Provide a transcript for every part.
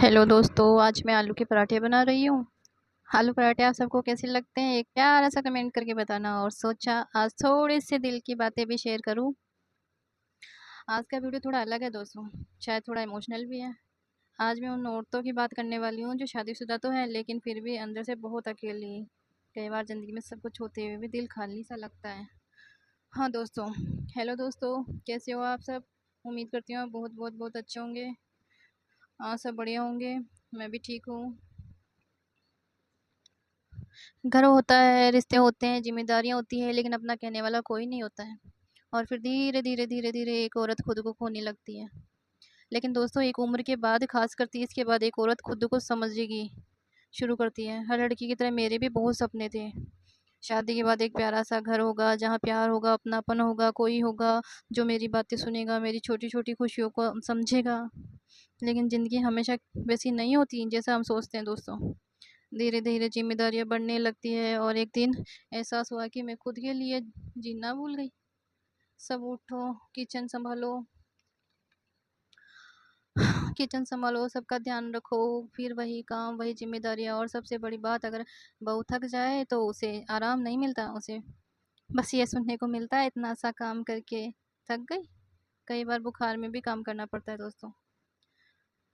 Hello दोस्तों, आज मैं आलू के पराठे बना रही हूँ। आलू पराठे आप सबको कैसे लगते हैं, एक प्यारा सा कमेंट करके बताना। और सोचा आज थोड़े से दिल की बातें भी शेयर करूँ। आज का वीडियो थोड़ा अलग है दोस्तों, शायद थोड़ा इमोशनल भी है। आज मैं उन औरतों की बात करने वाली हूँ जो शादीशुदा तो है लेकिन फिर भी अंदर से बहुत अकेली। कई बार ज़िंदगी में सब कुछ होते हुए भी दिल खाली सा लगता है। हाँ दोस्तों, हेलो दोस्तों, कैसे हो आप सब? उम्मीद करती हूँ आप बहुत बहुत बहुत अच्छे होंगे। हाँ, सब बढ़िया होंगे। मैं भी ठीक हूँ। घर होता है, रिश्ते होते हैं, ज़िम्मेदारियाँ होती हैं, लेकिन अपना कहने वाला कोई नहीं होता है। और फिर धीरे-धीरे, धीरे-धीरे एक औरत खुद को खोने लगती है। लेकिन दोस्तों, एक उम्र के बाद, ख़ासकर 30 के बाद, एक औरत खुद को समझेगी शुरू करती है। हर लड़की की तरह मेरे भी बहुत सपने थे। शादी के बाद एक प्यारा-सा घर होगा, जहाँ प्यार होगा, अपनापन होगा, कोई होगा जो मेरी बातें सुनेगा, मेरी छोटी-छोटी खुशियों को समझेगा। लेकिन ज़िंदगी हमेशा वैसी नहीं होती जैसा हम सोचते हैं दोस्तों। धीरे-धीरे ज़िम्मेदारियाँ बढ़ने लगती है और एक दिन एहसास हुआ कि मैं खुद के लिए जीना भूल गई। सब उठो, किचन सँभालो, सबका ध्यान रखो, फिर वही काम, वही ज़िम्मेदारियाँ। और सबसे बड़ी बात, अगर बहू थक जाए तो उसे आराम नहीं मिलता, उसे बस ये सुनने को मिलता है, इतना सा काम करके थक गई। कई बार बुखार में भी काम करना पड़ता है दोस्तों,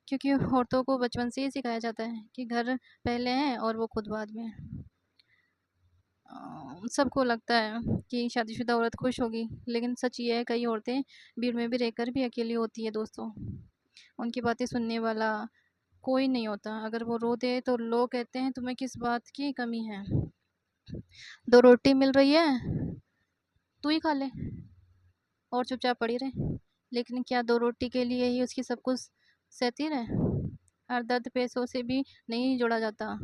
क्योंकि औरतों को बचपन से ही सिखाया जाता है कि घर पहले है और वो खुद बाद में। सबको लगता है कि शादीशुदा औरत खुश होगी, लेकिन सच ये है कई औरतें भीड़ में भी रहकर भी अकेली होती है दोस्तों। उनकी बातें सुनने वाला कोई नहीं होता। अगर वो रो दे तो लोग कहते हैं तुम्हें किस बात की कमी है, 2 रोटी मिल रही है, तू ही खा ले और चुपचाप पड़ी रहे। लेकिन क्या 2 रोटी के लिए ही उसकी सब कुछ सहती रहे? हर दर्द पैसों से भी नहीं जोड़ा जाता।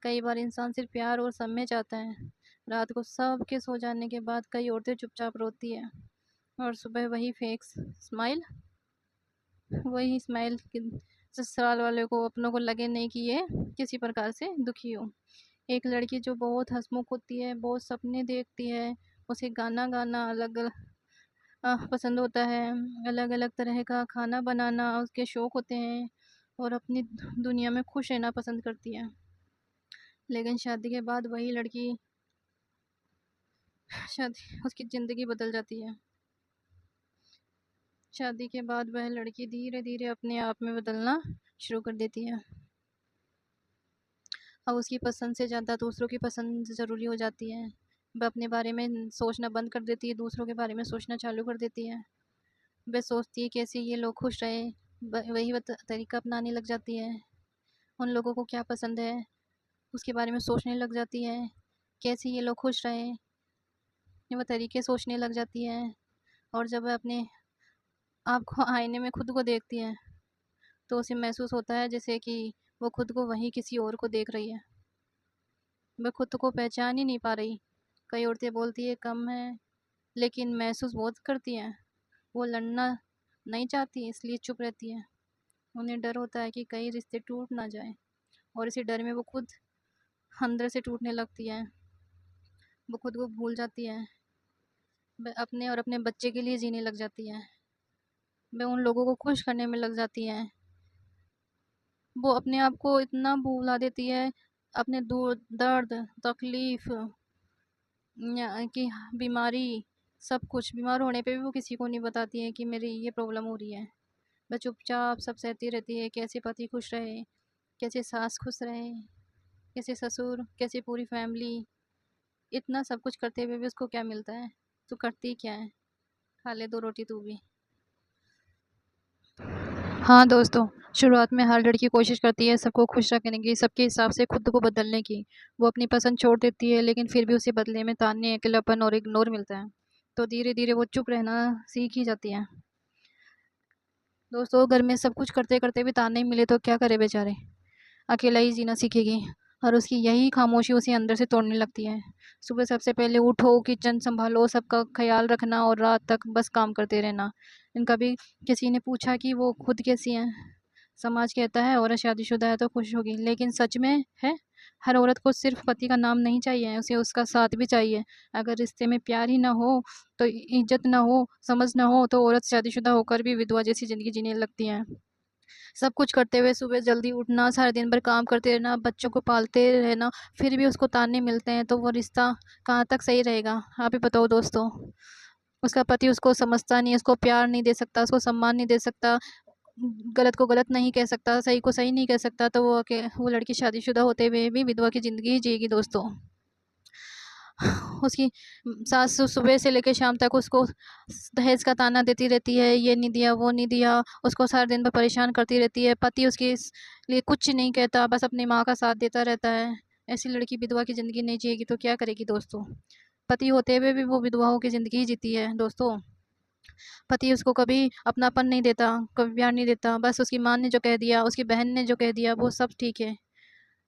कई बार इंसान सिर्फ प्यार और समय चाहता है। रात को सबके सो जाने के बाद कई औरतें चुपचाप रोती है और सुबह वही फेक स्माइल, वही स्माइल कि ससुराल वाले को, अपनों को लगे नहीं कि ये किसी प्रकार से दुखी हो। एक लड़की जो बहुत हंसमुख होती है, बहुत सपने देखती है, उसे गाना गाना पसंद होता है, अलग-अलग तरह का खाना बनाना उसके शौक होते हैं और अपनी दुनिया में खुश रहना पसंद करती है। लेकिन शादी के बाद वही लड़की, शादी उसकी ज़िंदगी बदल जाती है। शादी के बाद वह लड़की धीरे-धीरे अपने आप में बदलना शुरू कर देती है। अब उसकी पसंद से ज़्यादा दूसरों की पसंद ज़रूरी हो जाती है। वह अपने बारे में सोचना बंद कर देती है, दूसरों के बारे में सोचना चालू कर देती है। वह सोचती है कैसे ये लोग खुश रहें, वही तरीका अपनाने लग जाती है। उन लोगों को क्या पसंद है, उसके बारे में सोचने लग जाती है। कैसे ये लोग खुश रहें, ये वो तरीके सोचने लग जाती है। और जब वह अपने आप को आईने में खुद को देखती है, तो उसे महसूस होता है जैसे कि वो खुद को वहीं किसी और को देख रही है। वह खुद को पहचान ही नहीं पा रही। कई औरतें बोलती है कम है, लेकिन महसूस बहुत करती हैं। वो लड़ना नहीं चाहती, इसलिए चुप रहती है। उन्हें डर होता है कि कई रिश्ते टूट ना जाएं, और इसी डर में वो खुद अंदर से टूटने लगती है। वो खुद को भूल जाती है। वह अपने और अपने बच्चे के लिए जीने लग जाती है। वह उन लोगों को खुश करने में लग जाती है। वो अपने आप को इतना भुला देती है, अपने दर्द, तकलीफ़ या कि बीमारी, सब कुछ। बीमार होने पे भी वो किसी को नहीं बताती है कि मेरी ये प्रॉब्लम हो रही है। वह चुपचाप सब सहती रहती है, कैसे पति खुश रहे, कैसे सास खुश रहे, कैसे ससुर, कैसे पूरी फैमिली। इतना सब कुछ करते हुए भी उसको क्या मिलता है? तो करती क्या है? खा ले 2 रोटी तू भी। हाँ दोस्तों, शुरुआत में हर लड़की कोशिश करती है सबको खुश रखने की, सबके हिसाब से खुद को बदलने की। वो अपनी पसंद छोड़ देती है, लेकिन फिर भी उसे बदले में ताने, अकेलापन और इग्नोर मिलता है। तो धीरे-धीरे वो चुप रहना सीख ही जाती है। दोस्तों, घर में सब कुछ करते-करते भी ताने ही मिले तो क्या करे बेचारे? अकेला ही जीना सीखेगी और उसकी यही खामोशी उसे अंदर से तोड़ने लगती है। सुबह सबसे पहले उठो, किचन सँभालो, सबका ख़्याल रखना और रात तक बस काम करते रहना। कभी किसी ने पूछा कि वो खुद कैसी हैं? समाज कहता है औरत शादीशुदा है तो खुश होगी, लेकिन सच में है? हर औरत को सिर्फ़ पति का नाम नहीं चाहिए, उसे उसका साथ भी चाहिए। अगर रिश्ते में प्यार ही ना हो, तो इज़्ज़त ना हो, समझ ना हो, तो औरत शादीशुदा होकर भी विधवा जैसी ज़िंदगी जीने लगती है। सब कुछ करते हुए सुबह जल्दी उठना, सारा दिन भर काम करते रहना, बच्चों को पालते रहना, फिर भी उसको ताने मिलते हैं, तो वो रिश्ता कहाँ तक सही रहेगा? आप ही बताओ दोस्तों। उसका पति उसको समझता नहीं, उसको प्यार नहीं दे सकता, उसको सम्मान नहीं दे सकता, गलत को गलत नहीं कह सकता, सही को सही नहीं कह सकता, तो वो लड़की शादीशुदा होते हुए भी विधवा की ज़िंदगी ही जिएगी दोस्तों। उसकी सास सुबह से लेकर शाम तक उसको दहेज का ताना देती रहती है, ये नहीं दिया, वो नहीं दिया, उसको सारा दिन भर परेशान करती रहती है। पति उसके लिए कुछ नहीं कहता, बस अपनी माँ का साथ देता रहता है। ऐसी लड़की विधवा की ज़िंदगी नहीं जिएगी तो क्या करेगी दोस्तों? पति होते हुए भी वो विधवाओं की ज़िंदगी ही जीती है दोस्तों। पति उसको कभी अपनापन नहीं देता, कभी प्यार नहीं देता, बस उसकी माँ ने जो कह दिया, उसकी बहन ने जो कह दिया, वो सब ठीक है।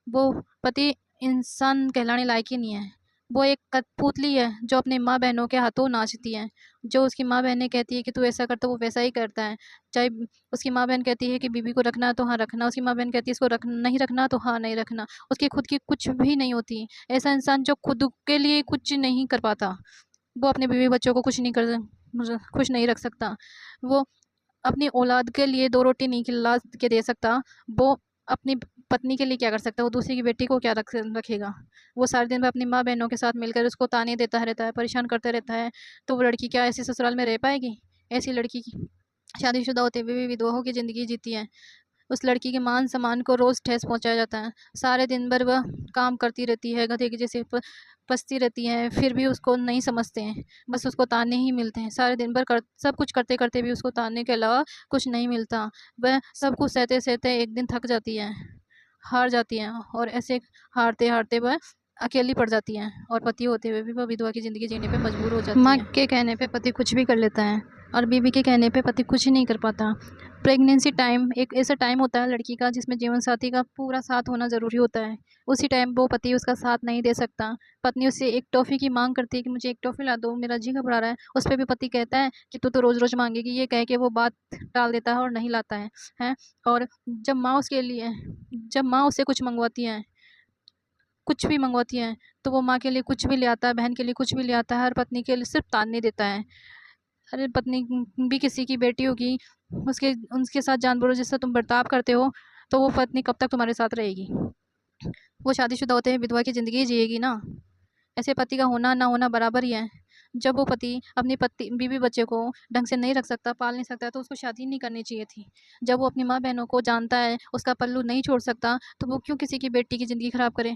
वो पति इंसान कहलाने लायक ही नहीं है। वो एक कठपुतली है जो अपनी माँ बहनों के हाथों नाचती है। जो उसकी माँ बहनें कहती है कि तू ऐसा कर, तो वो वैसा ही करता है। चाहे उसकी माँ बहन कहती है कि बीवी को रखना तो हाँ रखना, उसकी माँ बहन कहती है इसको नहीं रखना तो हाँ नहीं रखना। उसकी खुद की कुछ भी नहीं होती। ऐसा इंसान जो खुद के लिए कुछ नहीं कर पाता, वो अपने बीवी बच्चों को खुश नहीं रख सकता। वो अपनी औलाद के लिए 2 रोटी नहीं खिला के दे सकता, वो अपनी पत्नी के लिए क्या कर सकता है? वो दूसरी की बेटी को क्या रखेगा? वो सारे दिन भर अपनी माँ बहनों के साथ मिलकर उसको ताने देता रहता है, परेशान करते रहता है, तो वो लड़की क्या ऐसी ससुराल में रह पाएगी? ऐसी लड़की की शादीशुदा होते हुए भी विधवाओं की ज़िंदगी जीती है। उस लड़की के मान सम्मान को रोज़ ठेस पहुँचाया जाता है। सारे दिन भर वह काम करती रहती है, गधे की जैसे पसती रहती है, फिर भी उसको नहीं समझते हैं। बस उसको ताने ही मिलते हैं। सारे दिन भर सब कुछ करते-करते भी उसको ताने के अलावा कुछ नहीं मिलता। वह सब कुछ सहते-सहते एक दिन थक जाती है, हार जाती है, और ऐसे हारते-हारते वह अकेली पड़ जाती हैं, और पति होते हुए भी वह विधवा की ज़िंदगी जीने पे मजबूर हो जाती है। माँ के कहने पे पति कुछ भी कर लेता है, और बीवी के कहने पे पति कुछ नहीं कर पाता। प्रेगनेंसी टाइम एक ऐसा टाइम होता है लड़की का जिसमें जीवन साथी का पूरा साथ होना ज़रूरी होता है। उसी टाइम वो पति उसका साथ नहीं दे सकता। पत्नी उससे एक टॉफ़ी की मांग करती है कि मुझे एक टॉफ़ी ला दो, मेरा जी घबरा रहा है। उस पे भी पति कहता है कि तू तो रोज़-रोज़ मांगेगी, ये कह के वो बात टाल देता है और नहीं लाता है, हैं? और जब माँ उससे कुछ मंगवाती है, कुछ भी मंगवाती हैं, तो वो माँ के लिए कुछ भी ले आता है, बहन के लिए कुछ भी ले आता है, हर पत्नी के लिए सिर्फ़ ताने देता है। अरे पत्नी भी किसी की बेटी होगी, उसके उनके साथ जानवरों जैसा तुम बर्ताव करते हो, तो वो पत्नी कब तक तुम्हारे साथ रहेगी? वो शादीशुदा होते ही विधवा की ज़िंदगी जिएगी ना। ऐसे पति का होना ना होना बराबर ही है। जब वो पति अपनी पत्नी बीवी बच्चे को ढंग से नहीं रख सकता, पाल नहीं सकता, तो उसको शादी नहीं करनी चाहिए थी। जब वो अपनी माँ बहनों को जानता है, उसका पल्लू नहीं छोड़ सकता, तो वो क्यों किसी की बेटी की ज़िंदगी ख़राब करे?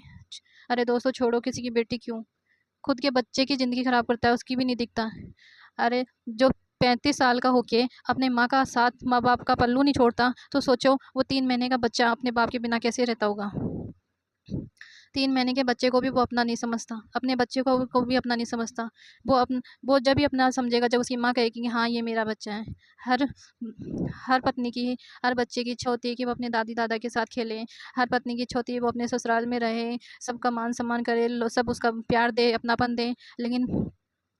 अरे दोस्तों छोड़ो किसी की बेटी क्यों, खुद के बच्चे की ज़िंदगी ख़राब करता है, उसकी भी नहीं दिखता। अरे जो 35 साल का होके अपने माँ का साथ, माँ-बाप का पल्लू नहीं छोड़ता, तो सोचो वो 3 महीने का बच्चा अपने बाप के बिना कैसे रहता होगा? 3 महीने के बच्चे को भी वो अपना नहीं समझता, अपने बच्चे को भी अपना नहीं समझता। वो जब भी अपना समझेगा जब उसकी माँ कहेगी कि हाँ, ये मेरा बच्चा है। हर हर पत्नी की, हर बच्चे की इच्छा होती है कि वो अपने दादी-दादा के साथ खेले। हर पत्नी की इच्छा होती है वो अपने ससुराल में रहे, सबका मान-सम्मान करे, सब उसका प्यार दे, अपनापन दे। लेकिन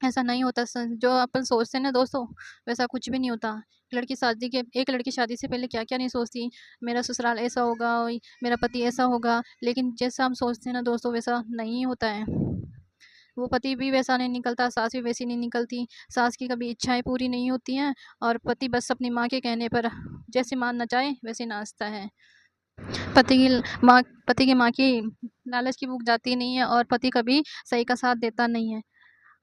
ऐसा नहीं होता, जो अपन सोचते हैं ना दोस्तों, वैसा कुछ भी नहीं होता। एक लड़की शादी से पहले क्या-क्या नहीं सोचती, मेरा ससुराल ऐसा होगा, मेरा पति ऐसा होगा, लेकिन जैसा हम सोचते हैं ना दोस्तों, वैसा नहीं होता है। वो पति भी वैसा नहीं निकलता, सास भी वैसी नहीं निकलती। सास की कभी इच्छाएँ पूरी नहीं होती हैं, और पति बस अपनी माँ के कहने पर जैसे माँ नचाए वैसे नाचता है। पति की पति की माँ की लालच की भूख जाती नहीं है, और पति कभी सही का साथ देता नहीं है।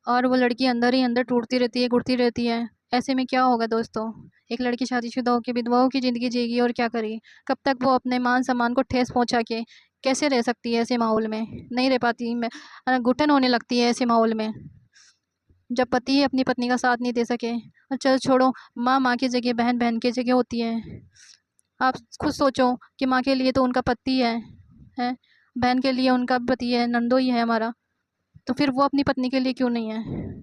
और वो लड़की अंदर ही अंदर टूटती रहती है, घुटती रहती है। ऐसे में क्या होगा दोस्तों? एक लड़की शादीशुदा होके विधवाओं की ज़िंदगी जिएगी और क्या करेगी? कब तक वो अपने मान-सम्मान को ठेस पहुँचा के कैसे रह सकती है ऐसे माहौल में? नहीं रह पाती। घुटन होने लगती है ऐसे माहौल में। जब पति ही अपनी पत्नी का साथ नहीं दे सके, और चलो छोड़ो, माँ, माँ की जगह बहन, बहन की जगह होती है। आप खुद सोचो कि माँ के लिए तो उनका पति है, हैं? बहन के लिए उनका पति है, नंदोई है हमारा। तो फिर वो अपनी पत्नी के लिए क्यों नहीं है?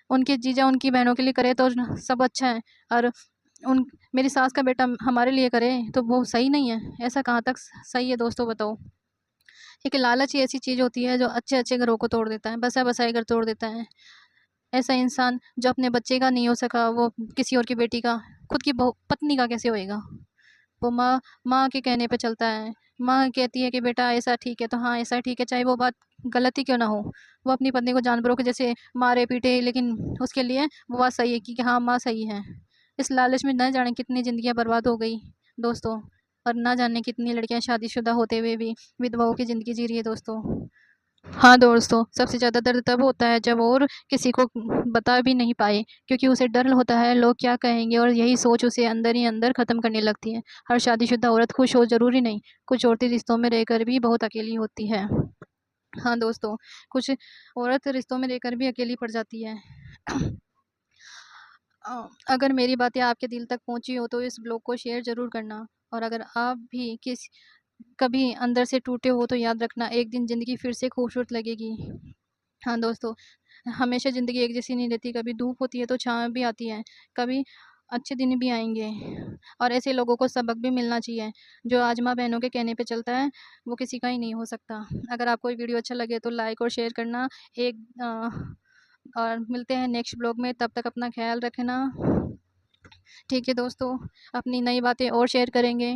उनके जीजा उनकी बहनों के लिए करे तो सब अच्छा है, और उन मेरी सास का बेटा हमारे लिए करे तो वो सही नहीं है? ऐसा कहाँ तक सही है दोस्तों बताओ? एक लालच ही ऐसी चीज़ होती है जो अच्छे-अच्छे घरों को तोड़ देता है, बसा-बसाए घर तोड़ देता है। ऐसा इंसान जो अपने बच्चे का नहीं हो सका, वो किसी और की बेटी का, खुद की बहू पत्नी का कैसे होएगा? वो माँ माँ के कहने पे चलता है। माँ कहती है कि बेटा ऐसा ठीक है, तो हाँ, ऐसा ठीक है, चाहे वो बात गलत ही क्यों ना हो। वो अपनी पत्नी को जानवरों के जैसे मारे-पीटे, लेकिन उसके लिए वो बात सही है कि हाँ, माँ सही है। इस लालच में न जाने कितनी ज़िंदगियाँ बर्बाद हो गई। दोस्तों। और ना जाने कितनी लड़कियाँ शादीशुदा होते हुए भी विधवाओं की ज़िंदगी जी रही है दोस्तों। हाँ दोस्तों, सबसे ज़्यादा दर्द तब होता है जब और किसी को बता भी नहीं पाए, क्योंकि उसे डर होता है लोग क्या कहेंगे, और यही सोच उसे अंदर ही अंदर ख़त्म करने लगती है। हर शादीशुदा औरत खुश हो ज़रूरी नहीं, कुछ औरतें रिश्तों में रहकर भी बहुत अकेली होती है। हाँ दोस्तों, कुछ औरत रिश्तों में रहकर भी अकेली पड़ जाती है। अगर मेरी बातें आपके दिल तक पहुँची हो तो इस ब्लॉग को शेयर ज़रूर करना, और अगर आप भी कभी अंदर से टूटे हो तो याद रखना, एक दिन ज़िंदगी फिर से खूबसूरत लगेगी। हाँ दोस्तों, हमेशा ज़िंदगी एक जैसी नहीं रहती, कभी धूप होती है तो छाँव भी आती है, कभी अच्छे दिन भी आएँगे, और ऐसे लोगों को सबक भी मिलना चाहिए। जो आज माँ बहनों के कहने पे चलता है, वो किसी का ही नहीं हो सकता। अगर आपको ये वीडियो अच्छा लगे तो लाइक और शेयर करना। और मिलते हैं नेक्स्ट ब्लॉग में, तब तक अपना ख़्याल रखना। ठीक है दोस्तों, अपनी नई बातें और शेयर करेंगे।